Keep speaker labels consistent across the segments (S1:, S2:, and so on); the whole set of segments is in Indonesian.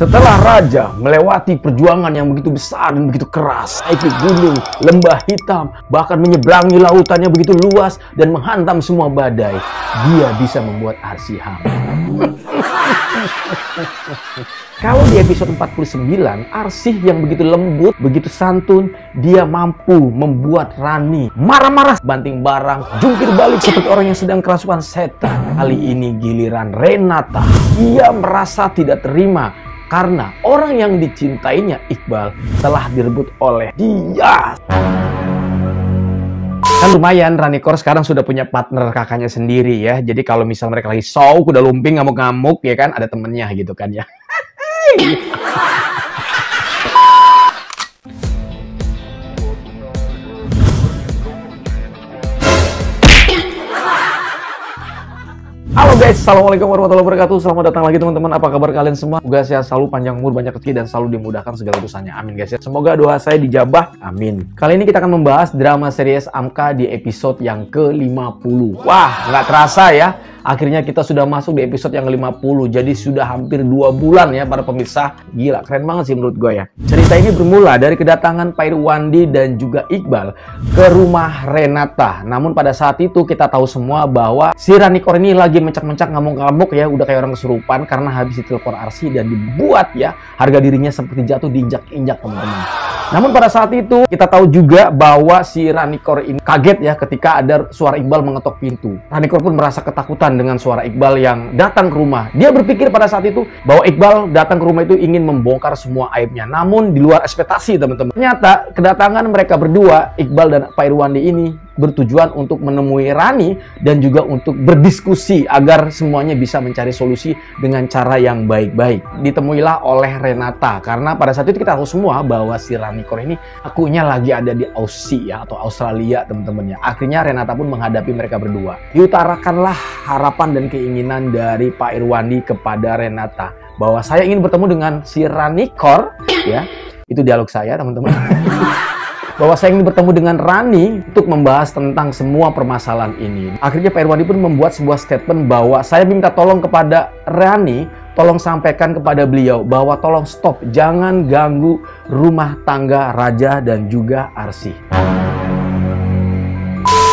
S1: Setelah raja melewati perjuangan yang begitu besar dan begitu keras, naik gunung, lembah hitam, bahkan menyeberangi lautan yang begitu luas dan menghantam semua badai, dia bisa membuat Arsy hamil. Kalau di episode 49, Arsy yang begitu lembut, begitu santun, dia mampu membuat Rani marah-marah, banting barang, jungkir balik seperti orang yang sedang kerasukan setan. Kali ini giliran Renata. Ia merasa tidak terima karena orang yang dicintainya, Iqbal, telah direbut oleh dia. Kan lumayan, Rani Kor sekarang sudah punya partner kakaknya sendiri ya. Jadi kalau misal mereka lagi show, kuda lumping, ngamuk-ngamuk ya kan, ada temennya gitu kan ya. Halo guys, assalamualaikum warahmatullahi wabarakatuh. Selamat datang lagi teman-teman. Apa kabar kalian semua? Semoga sehat selalu, panjang umur, banyak rezeki, dan selalu dimudahkan segala urusannya. Amin guys ya. Semoga doa saya dijabah. Amin. Kali ini kita akan membahas drama series Amka di episode yang ke-50. Wah, nggak terasa ya. Akhirnya kita sudah masuk di episode yang ke-50. Jadi sudah hampir 2 bulan ya para pemirsa. Gila, keren banget sih menurut gue ya. Cerita ini bermula dari kedatangan Pak Irwandi dan juga Iqbal ke rumah Renata. Namun pada saat itu kita tahu semua bahwa si Rani Kor ini lagi mencak-mencak, ngamuk-ngamuk ya, udah kayak orang kesurupan karena habis ditelepon Arsy dan dibuat ya harga dirinya seperti jatuh diinjak-injak teman-teman. Namun pada saat itu kita tahu juga bahwa si Rani Kor ini kaget ya ketika ada suara Iqbal mengetok pintu. Rani Kor pun merasa ketakutan dengan suara Iqbal yang datang ke rumah. Dia berpikir pada saat itu bahwa Iqbal datang ke rumah itu ingin membongkar semua aibnya. Namun di luar ekspektasi teman-teman. Ternyata kedatangan mereka berdua, Iqbal dan Pak Irwandi ini bertujuan untuk menemui Rani dan juga untuk berdiskusi agar semuanya bisa mencari solusi dengan cara yang baik-baik. Ditemuilah oleh Renata karena pada saat itu kita tahu semua bahwa si Rani Kor ini akunya lagi ada di Aussie ya, atau Australia teman-teman ya. Akhirnya Renata pun menghadapi mereka berdua. Diutarakanlah harapan dan keinginan dari Pak Irwandi kepada Renata bahwa saya ingin bertemu dengan si Rani Kor ya. Itu dialog saya teman-teman. Bahwa saya ingin bertemu dengan Rani untuk membahas tentang semua permasalahan ini. Akhirnya Pak Irwandi pun membuat sebuah statement bahwa saya minta tolong kepada Rani, tolong sampaikan kepada beliau bahwa tolong stop, jangan ganggu rumah tangga Raja dan juga Arsy.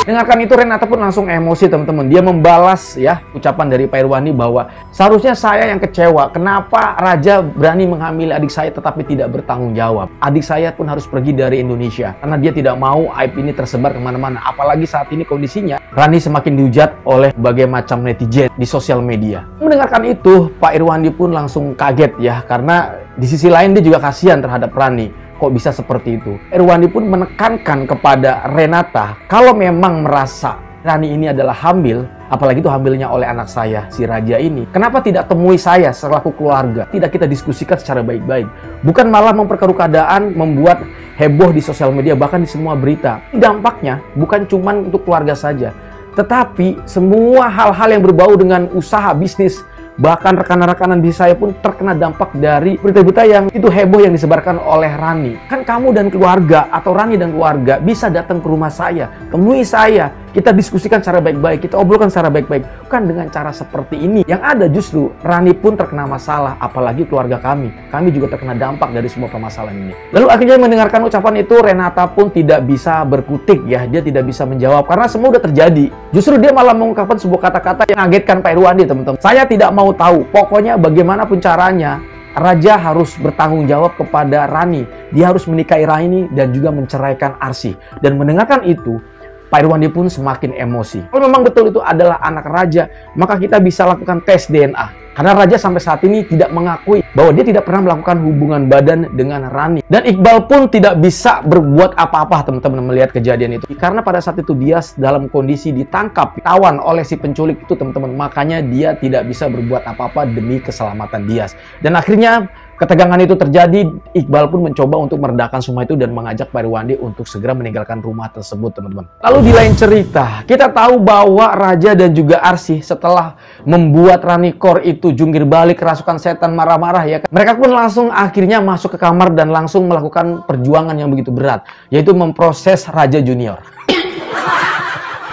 S1: Dengarkan itu, Renata pun langsung emosi teman-teman. Dia membalas ya ucapan dari Pak Irwandi bahwa seharusnya saya yang kecewa. Kenapa Raja berani menghamili adik saya tetapi tidak bertanggung jawab. Adik saya pun harus pergi dari Indonesia karena dia tidak mau aib ini tersebar kemana-mana. Apalagi saat ini kondisinya Rani semakin dihujat oleh berbagai macam netizen di sosial media. Mendengarkan itu, Pak Irwandi pun langsung kaget ya karena di sisi lain dia juga kasihan terhadap Rani. Kok bisa seperti itu? Irwandi pun menekankan kepada Renata, kalau memang merasa Rani ini adalah hamil, apalagi itu hamilnya oleh anak saya, si Raja ini, kenapa tidak temui saya selaku keluarga? Tidak kita diskusikan secara baik-baik. Bukan malah memperkeruh keadaan, membuat heboh di sosial media, bahkan di semua berita. Dampaknya bukan cuma untuk keluarga saja, tetapi semua hal-hal yang berbau dengan usaha, bisnis, bahkan rekanan-rekanan bisnis saya pun terkena dampak dari berita-berita yang itu heboh yang disebarkan oleh Rani. Kan kamu dan keluarga atau Rani dan keluarga bisa datang ke rumah saya, temui saya, kita diskusikan secara baik-baik, kita obrolkan secara baik-baik. Bukan dengan cara seperti ini. Yang ada justru Rani pun terkena masalah, apalagi keluarga kami. Kami juga terkena dampak dari semua permasalahan ini. Lalu akhirnya mendengarkan ucapan itu, Renata pun tidak bisa berkutik ya, dia tidak bisa menjawab karena semua udah terjadi. Justru dia malah mengungkapkan sebuah kata-kata yang mengagetkan Pak Irwandi teman-teman. Saya tidak mau tahu, pokoknya bagaimanapun caranya Raja harus bertanggung jawab kepada Rani. Dia harus menikahi Rani dan juga menceraikan Arsy. Dan mendengarkan itu, Pak Irwandi pun semakin emosi. Kalau memang betul itu adalah anak Raja, maka kita bisa lakukan tes DNA. Karena Raja sampai saat ini tidak mengakui bahwa dia tidak pernah melakukan hubungan badan dengan Rani. Dan Iqbal pun tidak bisa berbuat apa-apa teman-teman melihat kejadian itu. Karena pada saat itu dia dalam kondisi ditangkap, ditawan oleh si penculik itu teman-teman. Makanya dia tidak bisa berbuat apa-apa demi keselamatan dia. Dan akhirnya ketegangan itu terjadi, Iqbal pun mencoba untuk meredakan semua itu dan mengajak Pak Irwandi untuk segera meninggalkan rumah tersebut teman-teman. Lalu di lain cerita, kita tahu bahwa Raja dan juga Arsy setelah membuat Rani Kor itu jungkir balik, kerasukan setan, marah-marah ya. Mereka pun langsung akhirnya masuk ke kamar dan langsung melakukan perjuangan yang begitu berat, yaitu memproses Raja Junior.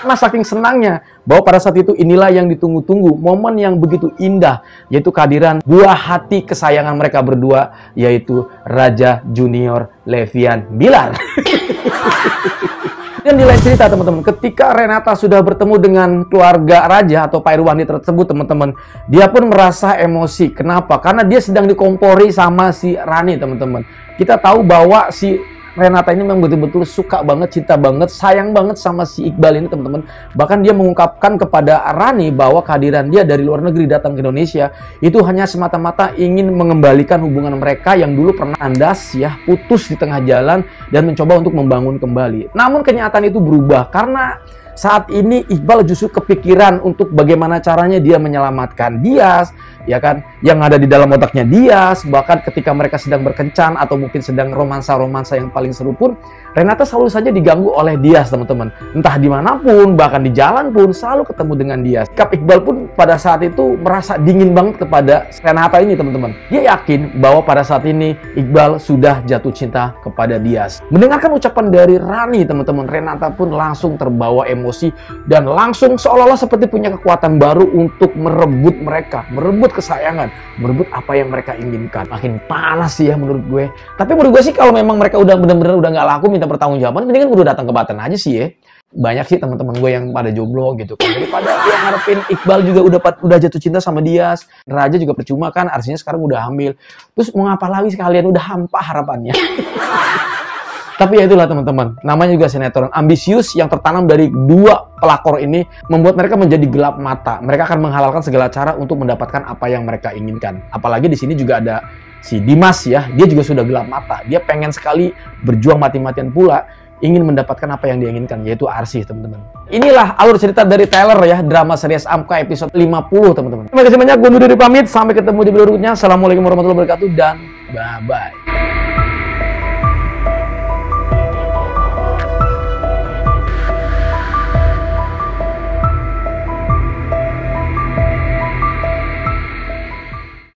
S1: Karena saking senangnya bahwa pada saat itu inilah yang ditunggu-tunggu, momen yang begitu indah, yaitu kehadiran buah hati kesayangan mereka berdua, yaitu Raja Junior Levian Bilar. Dan di lain cerita teman-teman, ketika Renata sudah bertemu dengan keluarga Raja atau Pak Irwandi tersebut teman-teman, dia pun merasa emosi. Kenapa? Karena dia sedang dikompori sama si Rani teman-teman. Kita tahu bahwa si Renata ini memang betul-betul suka banget, cinta banget, sayang banget sama si Iqbal ini teman-teman. Bahkan dia mengungkapkan kepada Rani bahwa kehadiran dia dari luar negeri datang ke Indonesia itu hanya semata-mata ingin mengembalikan hubungan mereka yang dulu pernah kandas ya, putus di tengah jalan dan mencoba untuk membangun kembali. Namun kenyataan itu berubah karena saat ini Iqbal justru kepikiran untuk bagaimana caranya dia menyelamatkan Dias, ya kan, yang ada di dalam otaknya Dias. Bahkan ketika mereka sedang berkencan atau mungkin sedang romansa-romansa yang paling seru pun, Renata selalu saja diganggu oleh Dias teman-teman. Entah dimanapun, bahkan di jalan pun selalu ketemu dengan Dias. Sikap Iqbal pun pada saat itu merasa dingin banget kepada Renata ini teman-teman. Dia yakin bahwa pada saat ini Iqbal sudah jatuh cinta kepada Dias. Mendengarkan ucapan dari Rani teman-teman, Renata pun langsung terbawa emosi dan langsung seolah-olah seperti punya kekuatan baru untuk merebut mereka, merebut kesayangan, merebut apa yang mereka inginkan. Makin panas sih ya menurut gue. Tapi menurut gue sih kalau memang mereka udah bener-bener udah nggak laku minta pertanggungjawaban, mendingan udah datang ke Baten aja sih ya. Banyak sih teman-teman gue yang pada jomblo gitu kan. Daripada yang ngarepin Iqbal juga udah jatuh cinta sama Dias, Raja juga percuma kan, artinya sekarang udah hamil. Terus mau ngapa lagi sekalian, udah hampa harapannya. Tapi ya itulah teman-teman, namanya juga sinetron. Ambisius yang tertanam dari dua pelakor ini membuat mereka menjadi gelap mata. Mereka akan menghalalkan segala cara untuk mendapatkan apa yang mereka inginkan. Apalagi di sini juga ada si Dimas ya, dia juga sudah gelap mata. Dia pengen sekali berjuang mati-matian pula, ingin mendapatkan apa yang dia inginkan, yaitu Arsy teman-teman. Inilah alur cerita dari Tyler ya, drama series Amka episode 50 teman-teman. Terima kasih banyak, gue Nudi pamit. Sampai ketemu di video berikutnya. Assalamualaikum warahmatullahi wabarakatuh dan bye-bye.